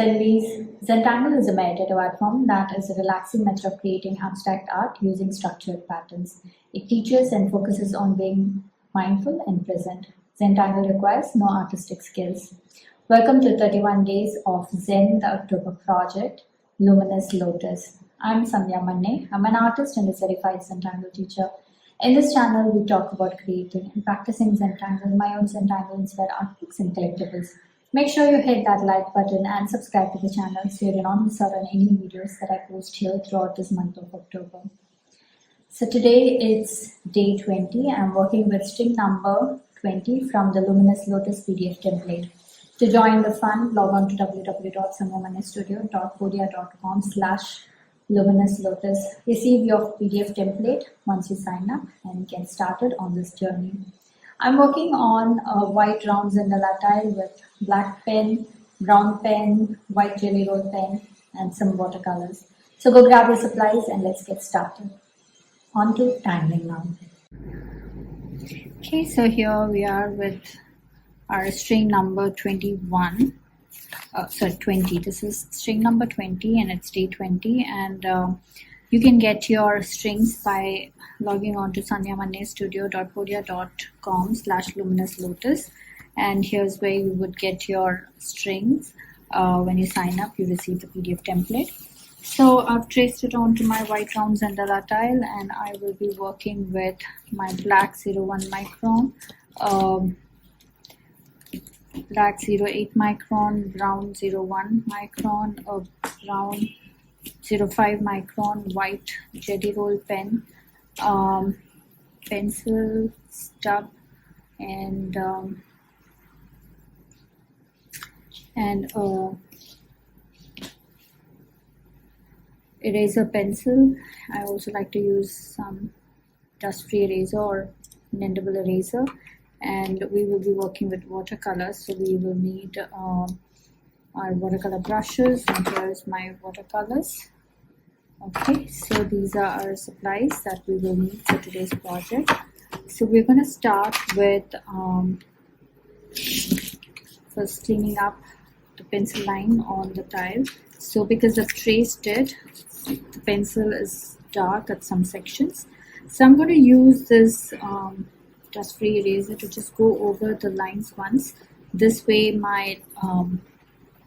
Zenvi's Zentangle is a meditative art form that is a relaxing method of creating abstract art using structured patterns. It teaches and focuses on being mindful and present. Zentangle requires no artistic skills. Welcome to 31 Days of Zen, the October Project, Luminous Lotus. I'm SandhyaManne. I'm an artist and a certified Zentangle teacher. In this channel, we talk about creating and practicing Zentangle, my own Zentangle-inspired artworks and collectibles. Make sure you hit that like button and subscribe to the channel so you do not miss out on any videos that I post here throughout this month of October. So today it's day 20. I'm working with string number 20 from the Luminous Lotus PDF template. To join the fun, log on to www.sandhyamannestudio.podia.com/LuminousLotus. Receive your PDF template once you sign up and get started on this journey. I'm working on a white round Zendala tile with black pen, brown pen, white jelly roll pen, and some watercolors. So go grab your supplies and let's get started. On to tangling now. Okay, so here we are with our string number 21. 20. This is string number 20 and it's day 20, and you can get your strings by logging on to SandhyaMannestudio.podia.com/LuminousLotus, and here's where you would get your strings. When you sign up, you receive the PDF template. So I've traced it onto my white round Zendala tile, and I will be working with my black 01 micron, black 08 micron, brown 01 micron, brown 05 micron, white jelly roll pen, pencil, stub, and eraser pencil. I also like to use some dust-free eraser or blendable eraser, and we will be working with watercolors, so we will need our watercolor brushes, and here's my watercolors. Okay, so these are our supplies that we will need for today's project. So we're going to start with first cleaning up the pencil line on the tile. So because I've traced it, the pencil is dark at some sections, so I'm going to use this dust-free eraser to just go over the lines once. This way my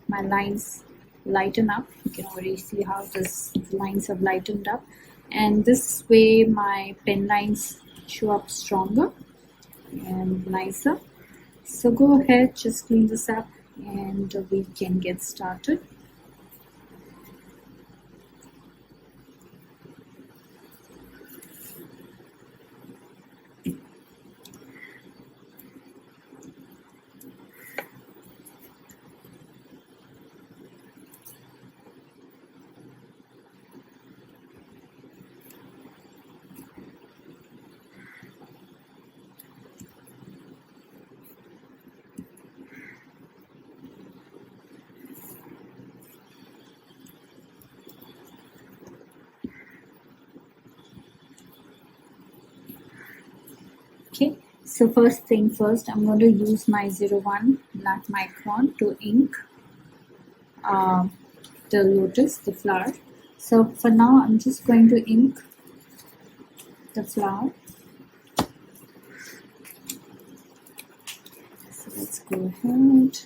my lines lighten up. You can already see how the lines have lightened up, and this way my pen lines show up stronger and nicer. So go ahead, just clean this up and we can get started. Okay, so first thing first, I'm going to use my 01 black micron to ink the lotus, the flower. So for now, I'm just going to ink the flower. So let's go ahead.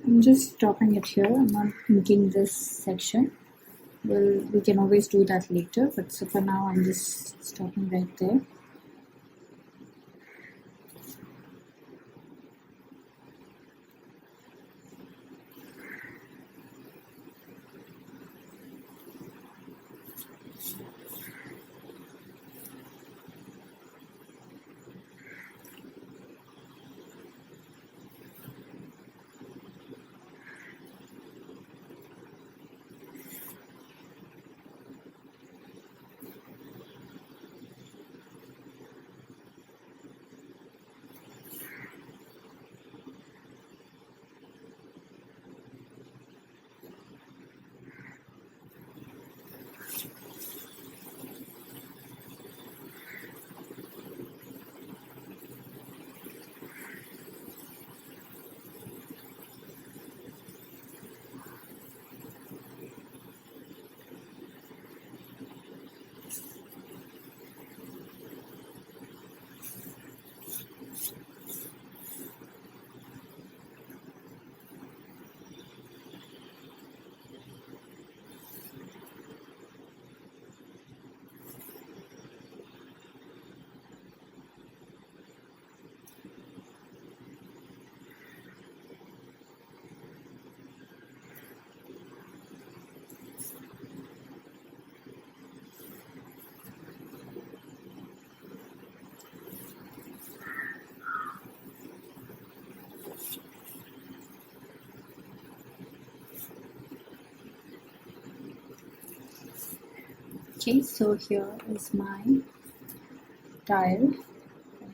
I'm just stopping it here. I'm not inking this section. Well, we can always do that later, but so for now I'm just stopping right there. Okay, so here is my tile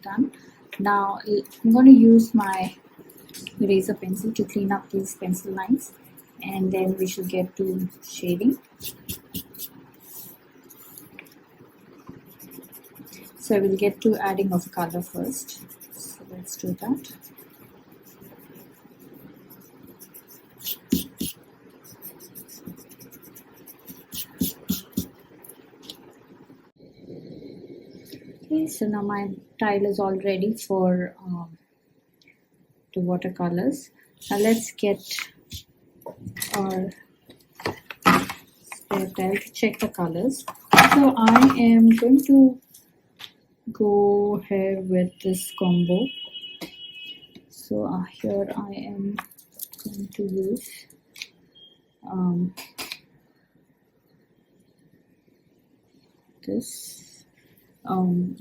done. Now I'm going to use my eraser pencil to clean up these pencil lines, and then we should get to shading. So we'll get to adding of color first. So let's do that. Okay, so now my tile is all ready for the watercolors. Now let's get our spare tile to check the colors. So I am going to go ahead with this combo. So here I am going to use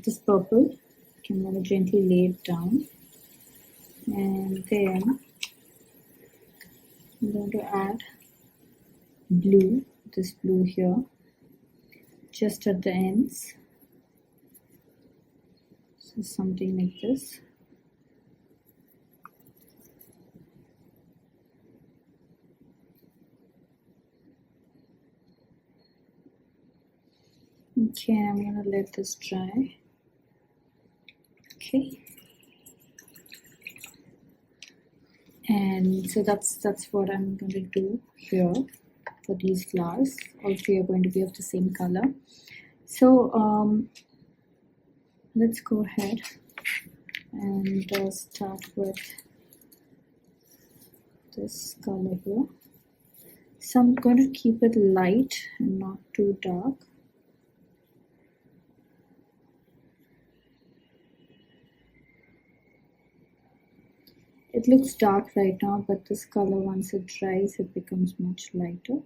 this purple. I'm going to gently lay it down, and then I'm going to add blue, this blue here, just at the ends. So something like this. Okay, I'm gonna let this dry. Okay, and so that's what I'm going to do here for these flowers. All three are going to be of the same color. So let's go ahead and start with this color here. So I'm going to keep it light and not too dark. It looks dark right now, but this color, once it dries, it becomes much lighter.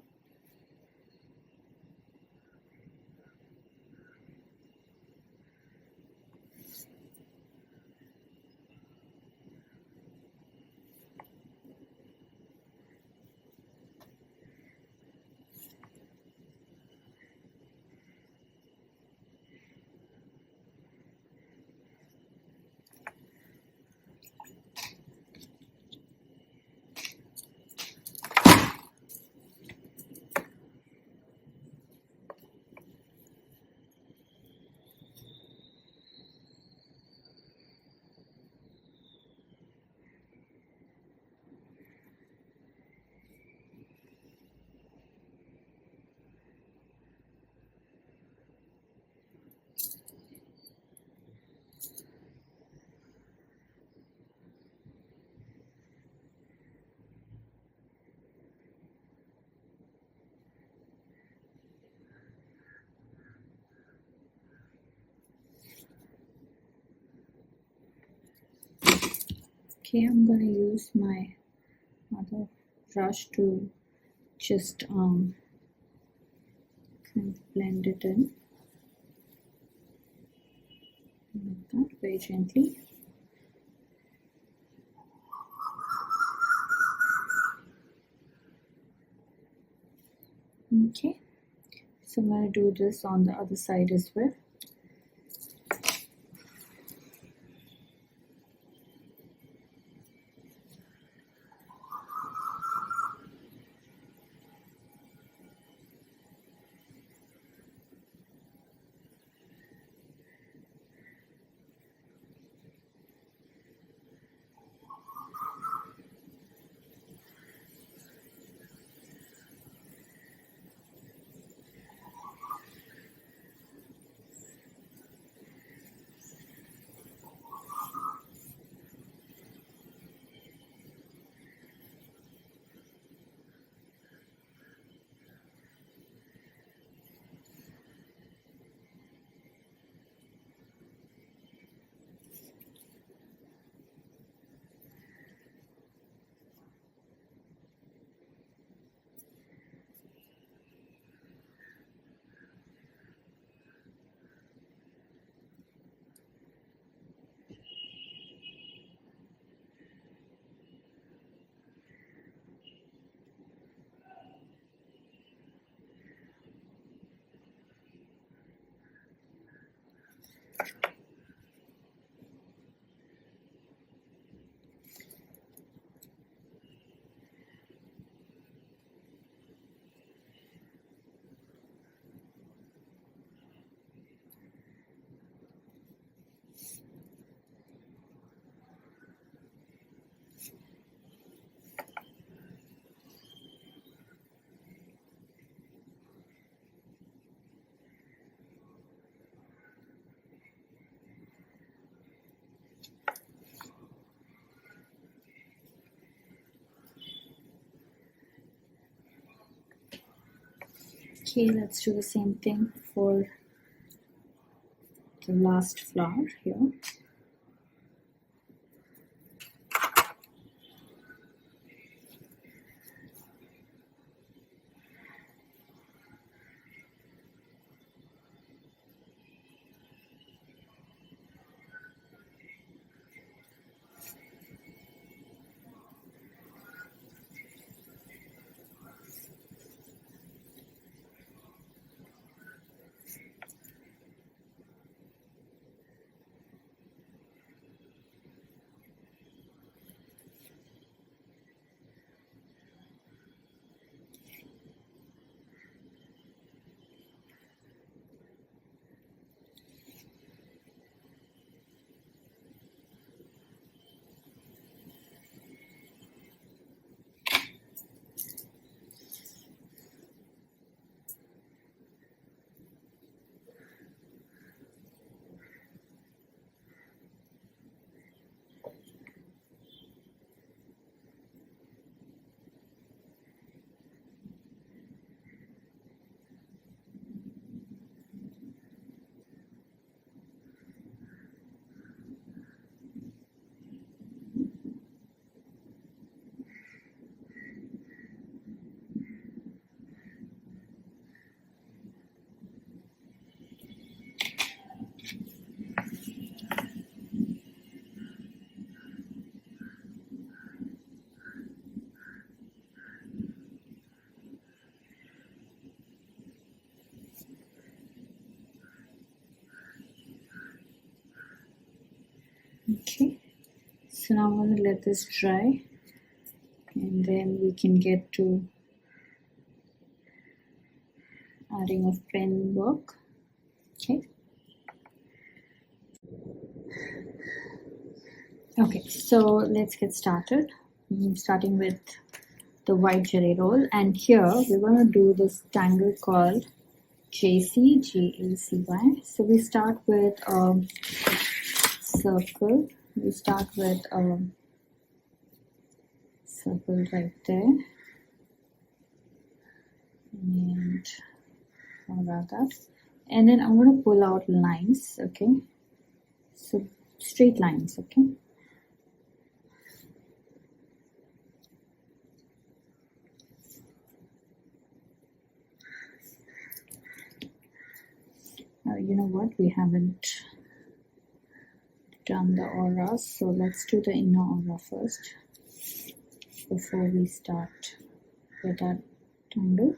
Okay, I'm going to use my other brush to just kind of blend it in like that, very gently. Okay, so I'm going to do this on the other side as well. Okay, let's do the same thing for the last flower here. Okay, so now I'm going to let this dry and then we can get to adding of pen work. Okay, so let's get started. Starting with the white jelly roll, and here we're going to do this tangle called Jacy, Jacy. So we start with a circle. We start with a circle right there, and around that, and then I'm going to pull out lines. Okay, so straight lines. Okay, You know what? We haven't done the auras, so let's do the inner aura first before we start with that tangle.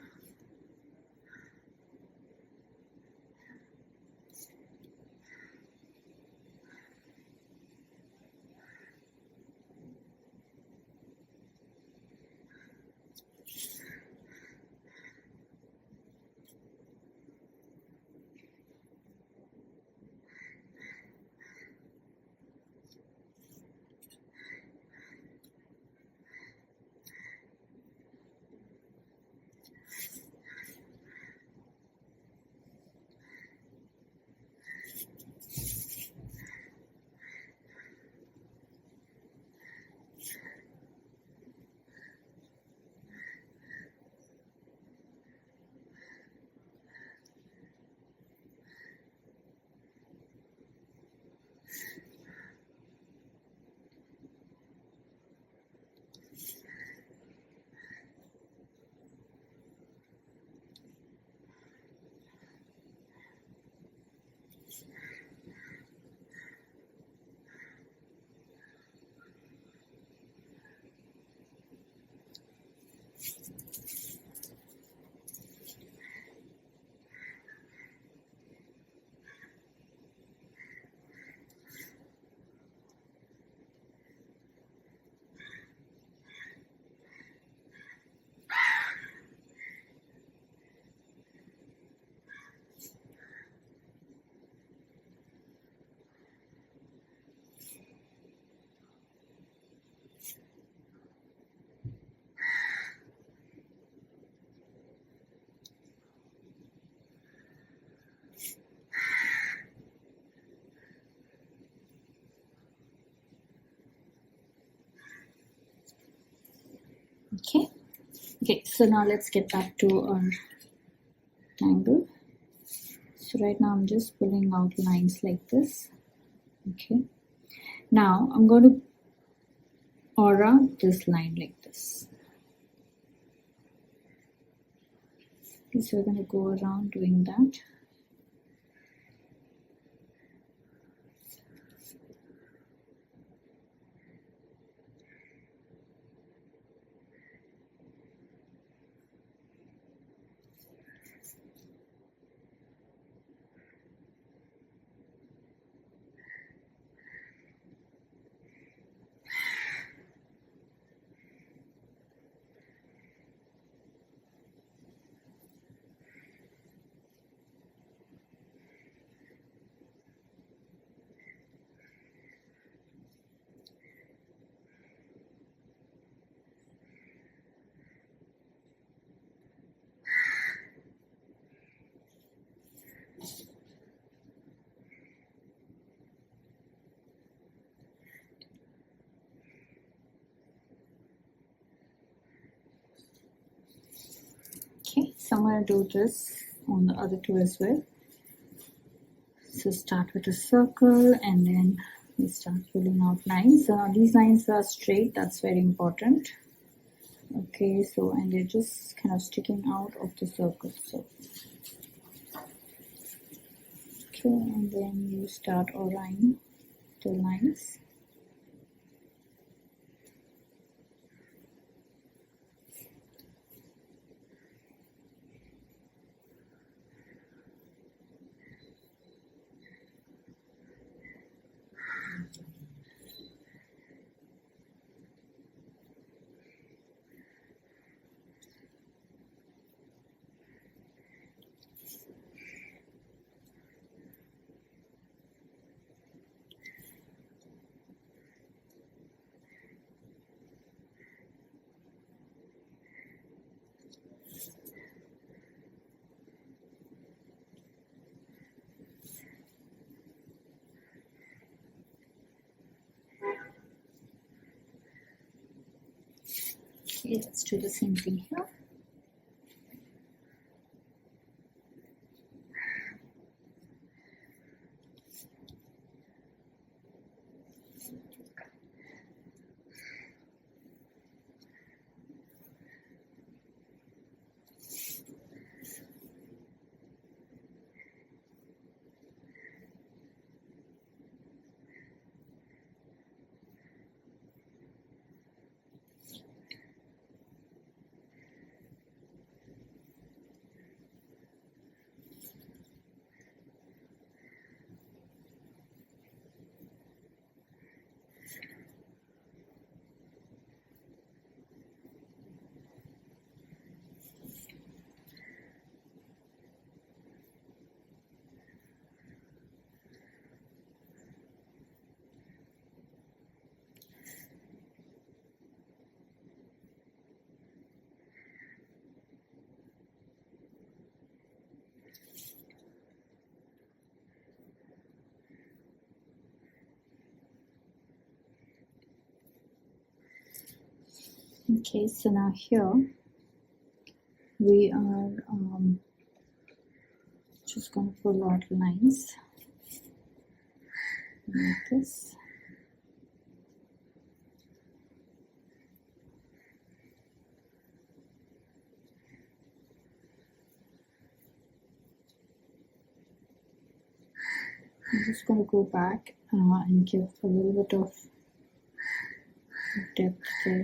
Okay, so now let's get back to our tangle. So right now I'm just pulling out lines like this. Okay, now I'm going to aura this line like this. Okay, so we're going to go around doing that. Okay, so I'm going to do this on the other two as well. So start with a circle and then we start pulling out lines. These lines are straight, that's very important. Okay, so and they're just kind of sticking out of the circle. So okay, and then you start auraing the lines. Okay, let's do the same thing here. Okay, so now here we are just going to pull out lines like this. I'm just going to go back and give a little bit of depth there.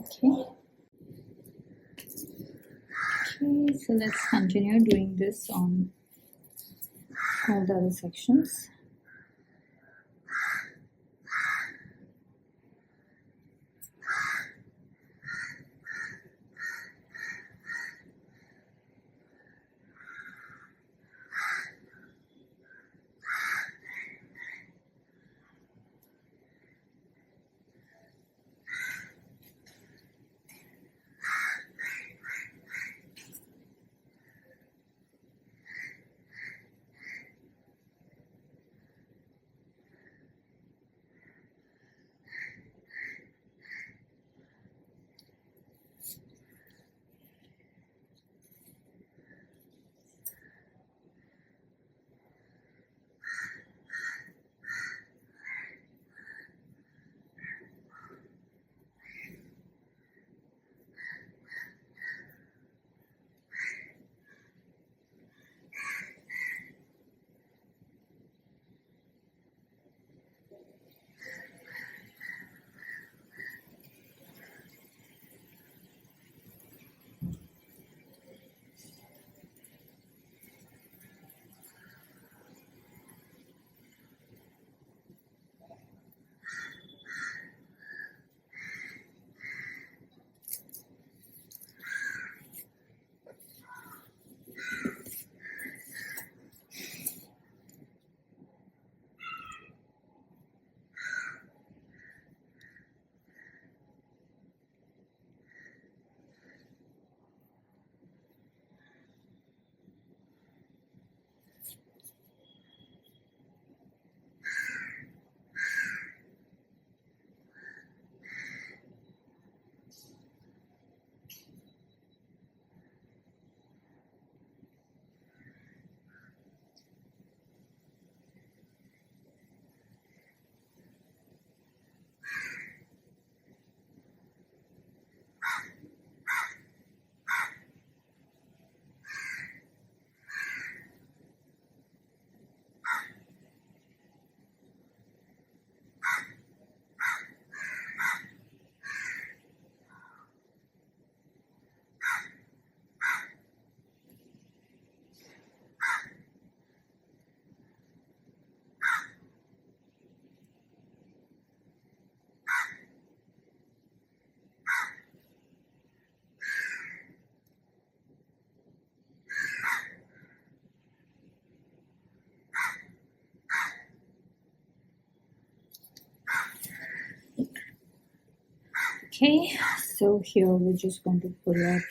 Okay. Okay, so let's continue doing this on all the other sections. Okay, so here we're just going to pull out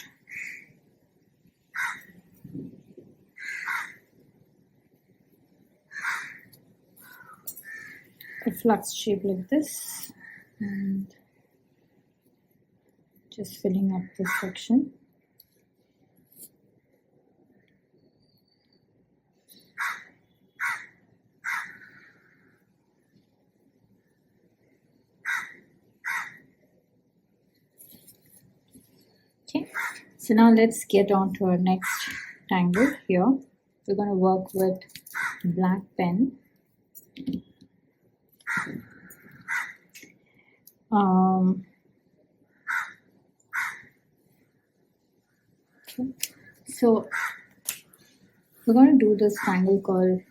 a flux shape like this and just filling up this section. So now let's get on to our next tangle here. We're going to work with black pen. Okay. So we're going to do this tangle called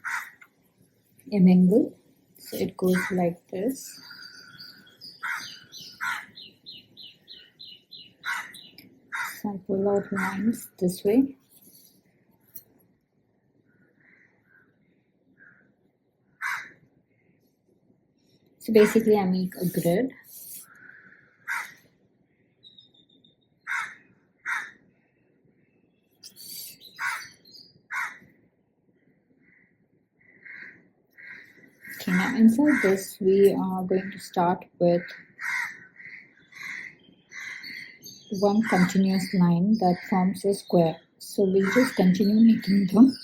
Emingle. So it goes like this. So I pull out lines this way. So basically I make a grid. Okay, now inside this we are going to start with one continuous line that forms a square. So we'll just continue making them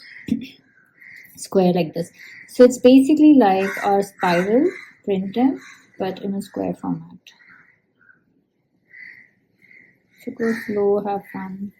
square like this. So it's basically like a spiral printed but in a square format. So go slow, have fun.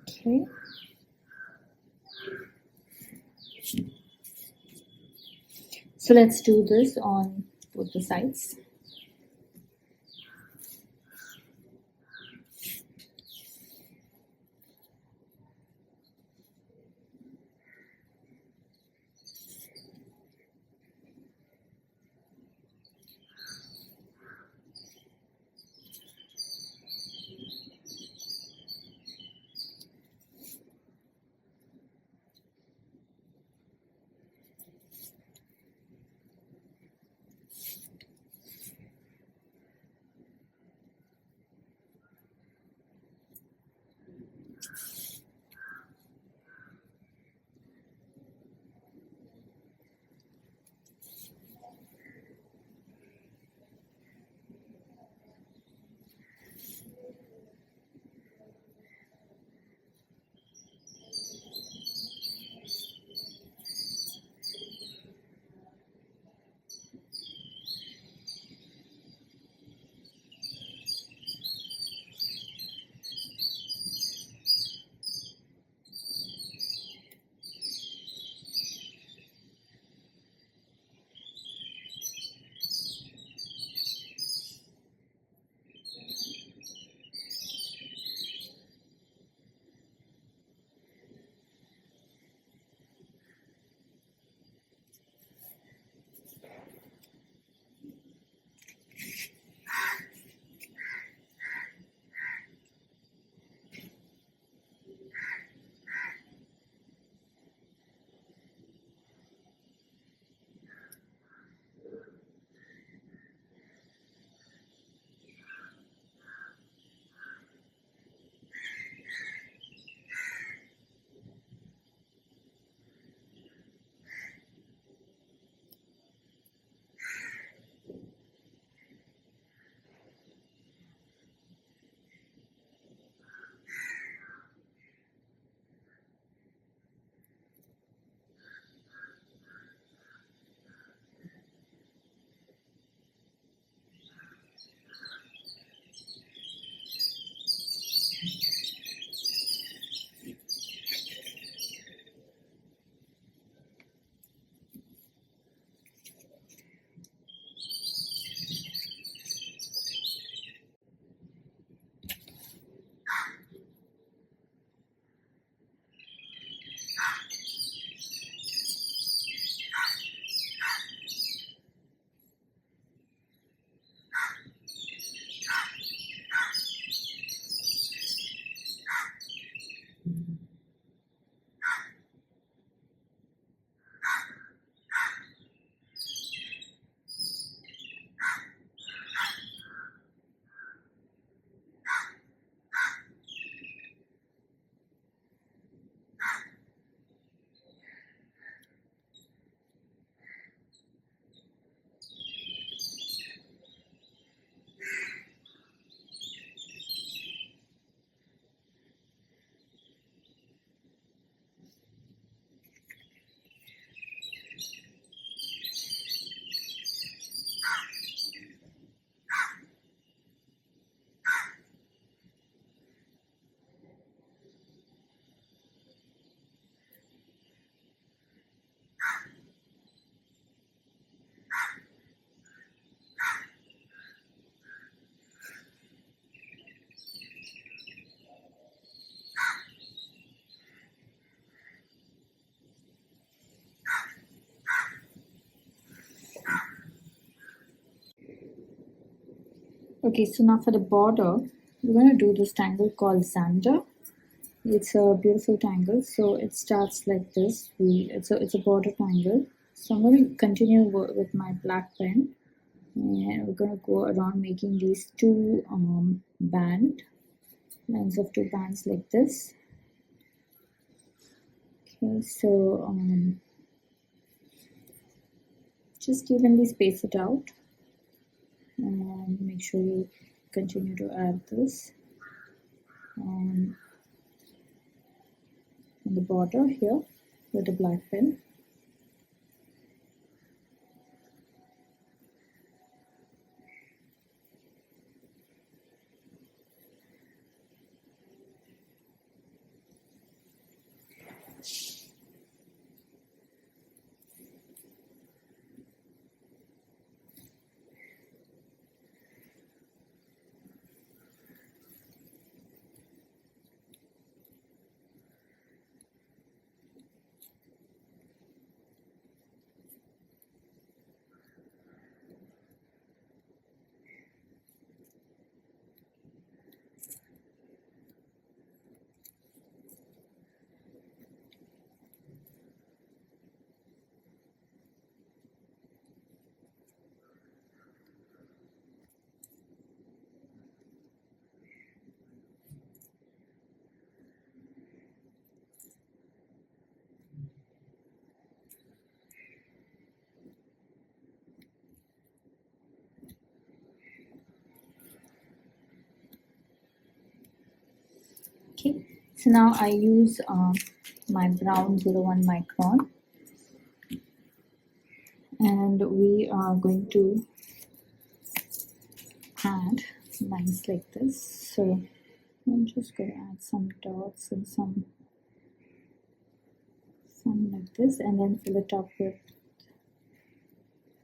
Okay. So let's do this on both the sides. Okay, so now for the border, we're going to do this tangle called Zander. It's a beautiful tangle, so it starts like this. It's a border tangle. So I'm going to continue with my black pen, and we're going to go around making these two lines of two bands like this. Okay, so just evenly space it out, and make sure you continue to add this in the border here with the black pen. Okay, so now I use my brown 01 Micron, and we are going to add lines like this. So I'm just going to add some dots and some like this, and then fill it up with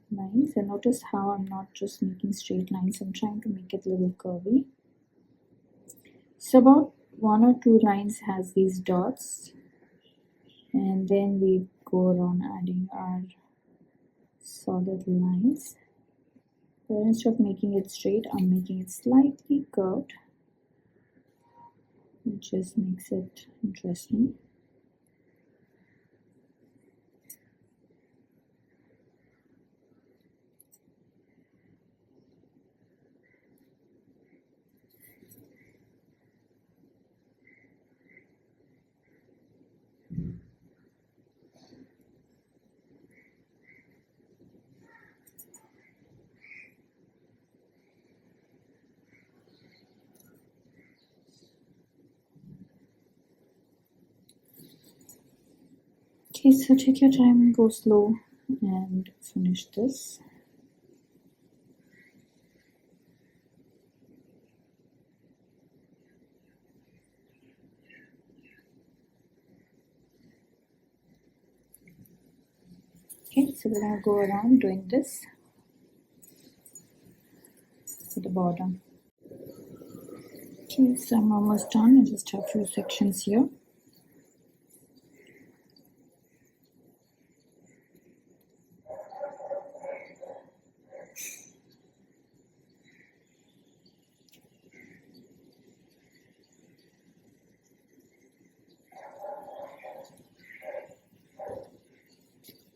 lines. And notice how I'm not just making straight lines, I'm trying to make it a little curvy. So about one or two lines has these dots, and then we go around adding our solid lines. But instead of making it straight, I'm making it slightly curved. It just makes it interesting. Okay, so take your time, go slow, and finish this. Okay, so we're gonna go around doing this for the bottom. Okay, so I'm almost done. I just have a few sections here.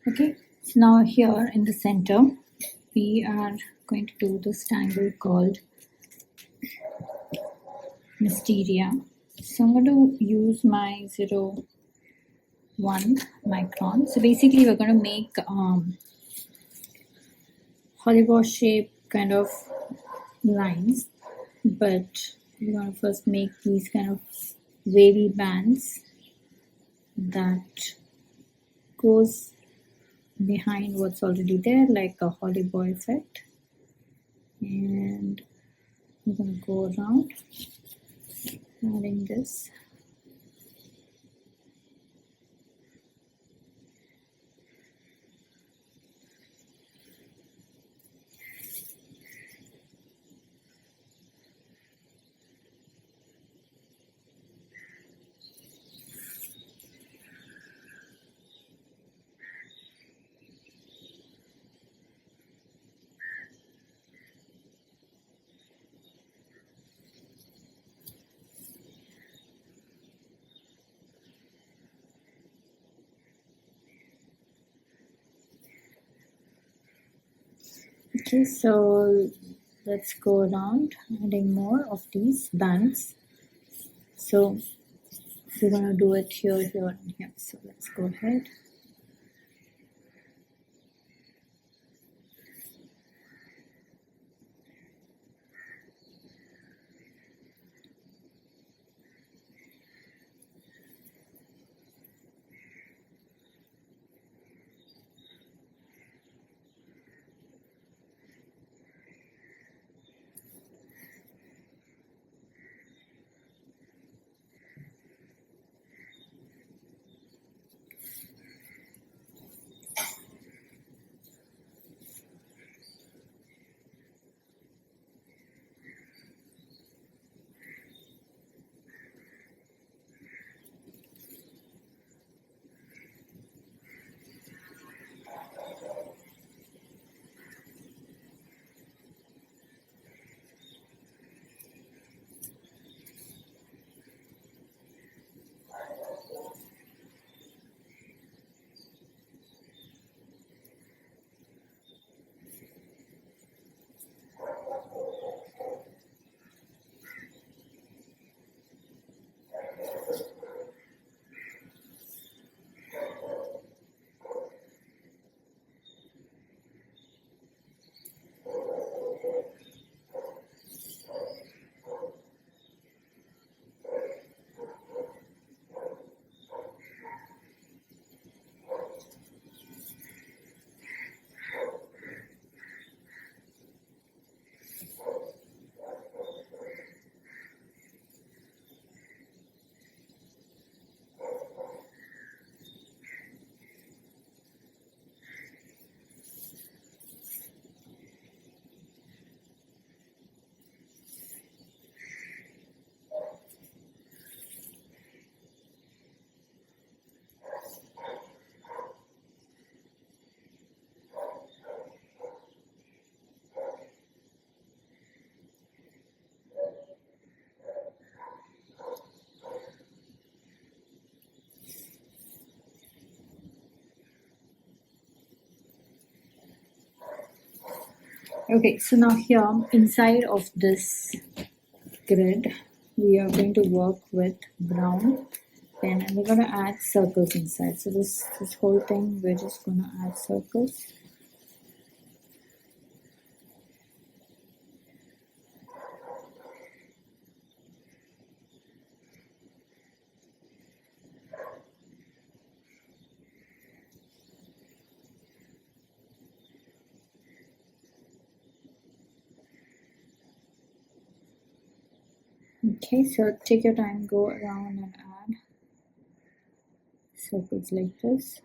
Okay, so now here in the center, we are going to do this tangle called Mysteria. So I'm going to use my 01 Micron. So basically we're going to make Hollywood shape kind of lines, but we're going to first make these kind of wavy bands that goes behind what's already there, like a Holly Boy effect. And I'm going to go around adding this. Okay, so let's go around adding more of these bands. So we're going to do it here, here, and here. So let's go ahead. Okay, so now here inside of this grid, we are going to work with brown pen and we're going to add circles inside. So this whole thing, we're just going to add circles. Okay, so take your time, go around and add circles like this.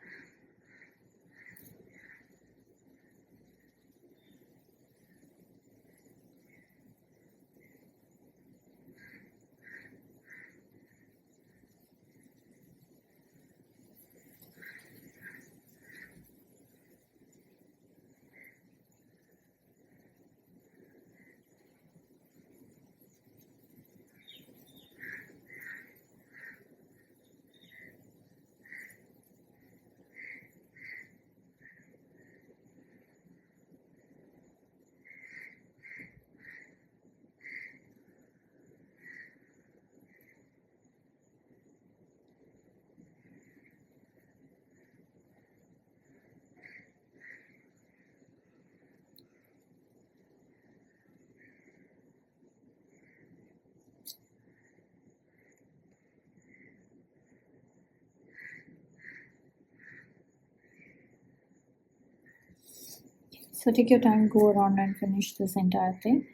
So take your time, go around and finish this entire thing,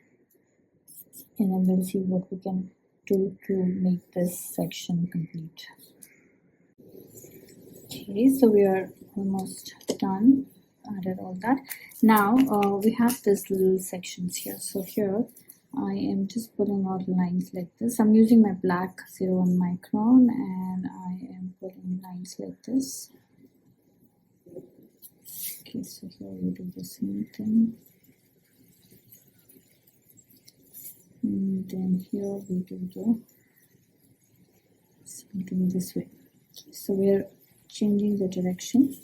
and then we'll see what we can do to make this section complete. Okay, so we are almost done, added all that. Now we have these little sections here. So here I am just pulling out lines like this. I'm using my black 01 Micron and I am pulling lines like this. Okay, so here we do the same thing. And then here we do the same thing this way. Okay, so we are changing the direction.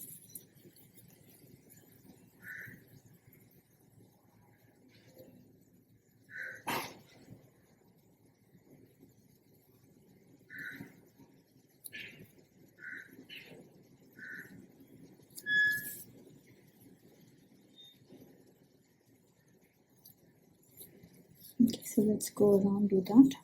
So let's go around, do that.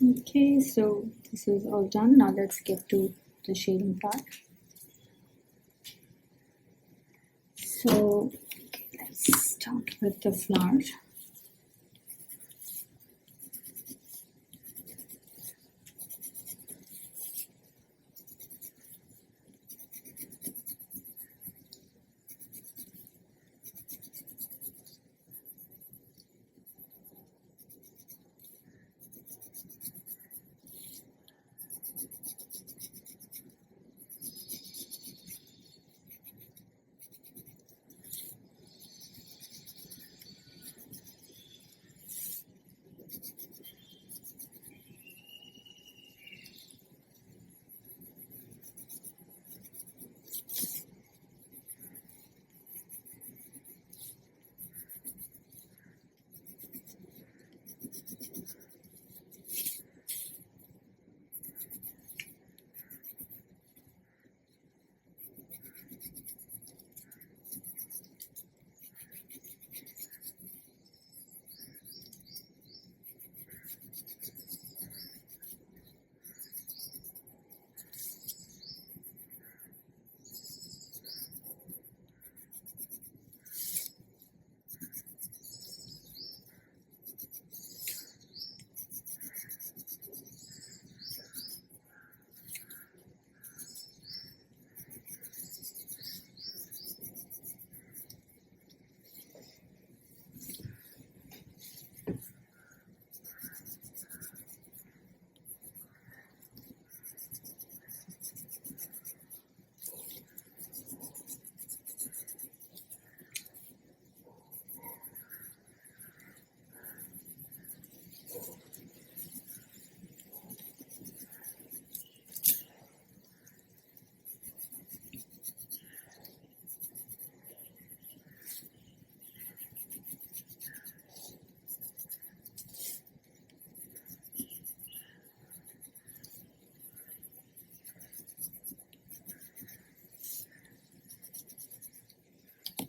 Okay, so this is all done. Now let's get to the shading part. So let's start with the flower.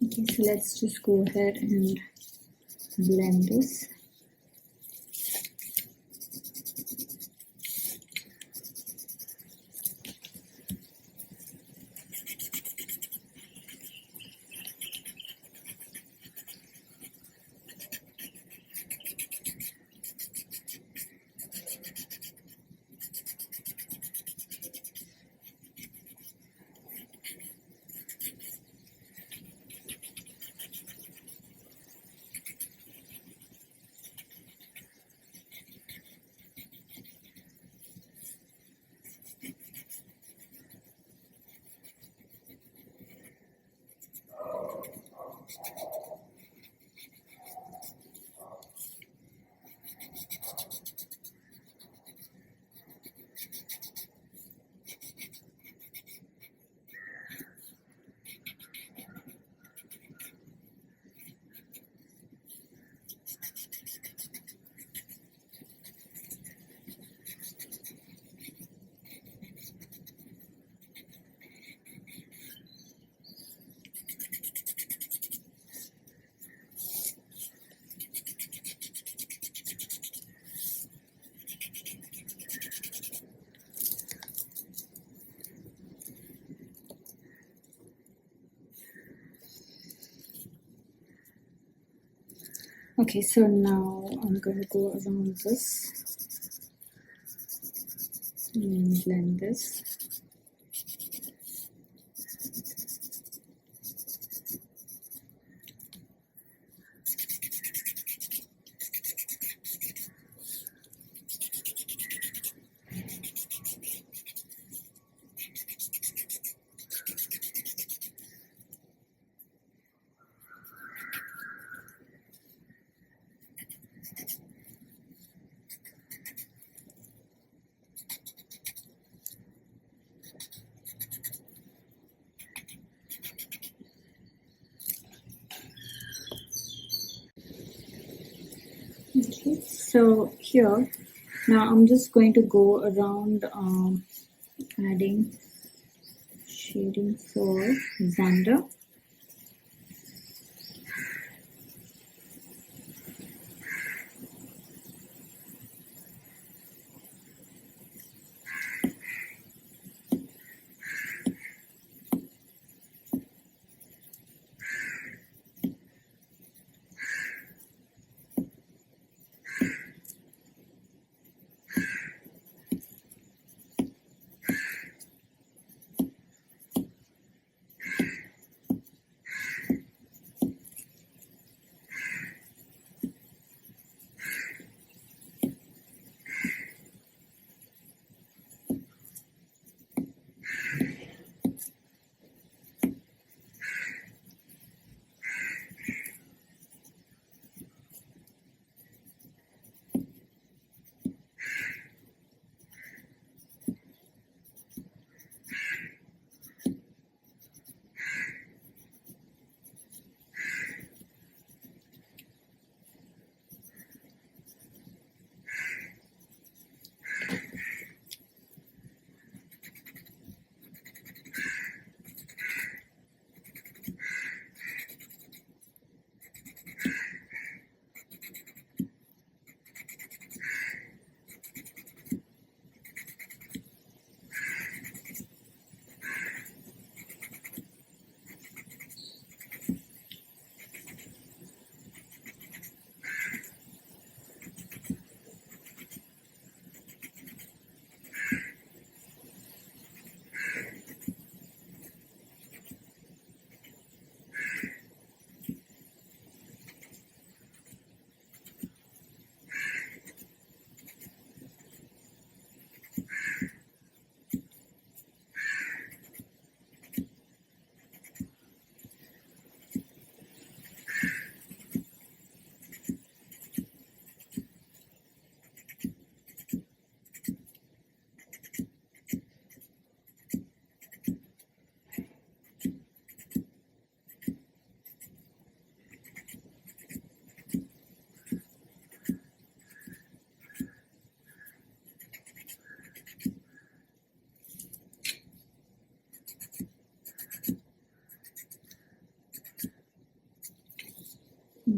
Okay, so let's just go ahead and blend this. Okay, so now I'm going to go around this and blend this. Okay, so here now I'm just going to go around adding shading for Zander.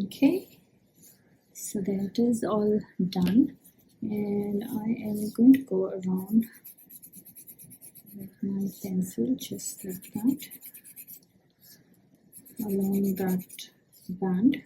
Okay, so that is all done, and I am going to go around with my pencil just like that along that band.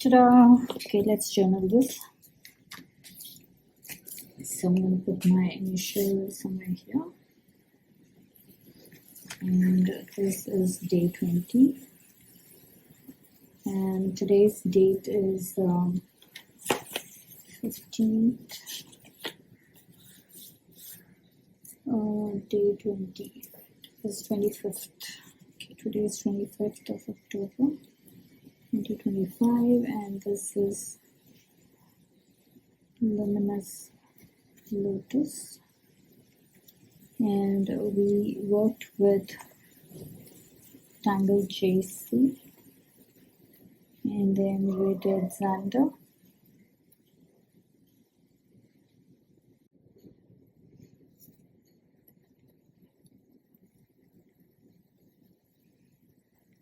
Ta-da! Okay, let's journal this. So I'm going to put my initial somewhere here. And this is day 20. And today's date is 15th. Day 20 is 25th. Okay, today is 25th of October 2025, and this is Luminous Lotus, and we worked with Tangle Jacy, and then we did Zander.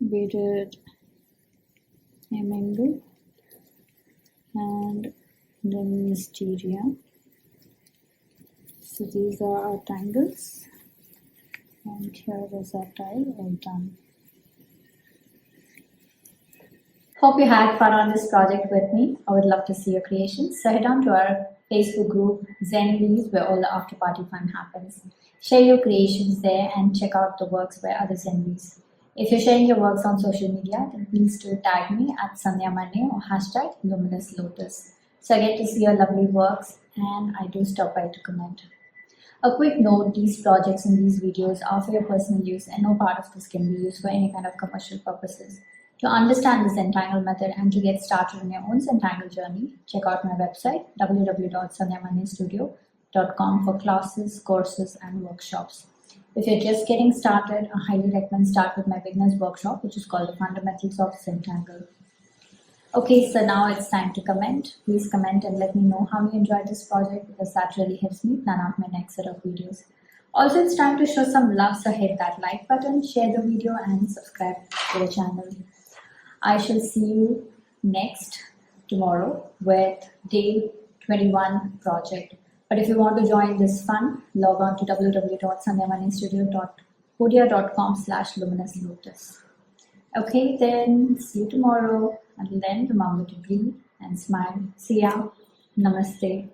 We did Emingle and then Mysteria. So these are our tangles, and here is our tile all done. Hope you had fun on this project with me. I would love to see your creations. So head on to our Facebook group, Zenlees, where all the after party fun happens. Share your creations there and check out the works by other Zenlees. If you're sharing your works on social media, then please do tag me at SandhyaManne or hashtag LuminousLotus. So I get to see your lovely works and I do stop by to comment. A quick note, these projects and these videos are for your personal use and no part of this can be used for any kind of commercial purposes. To understand the Zentangle method and to get started on your own Zentangle journey, check out my website www.SandhyaManneStudio.com for classes, courses and workshops. If you're just getting started, I highly recommend start with my beginner's workshop, which is called the Fundamentals of Zentangle. Okay, so now it's time to comment. Please comment and let me know how you enjoyed this project because that really helps me plan out my next set of videos. Also, it's time to show some love, so hit that like button, share the video and subscribe to the channel. I shall see you tomorrow with day 21 project. But if you want to join this fun, log on to www.SandhyaManneStudio.com/LuminousLotus. Okay, then see you tomorrow. Until then, remember to breathe and smile. See ya. Namaste.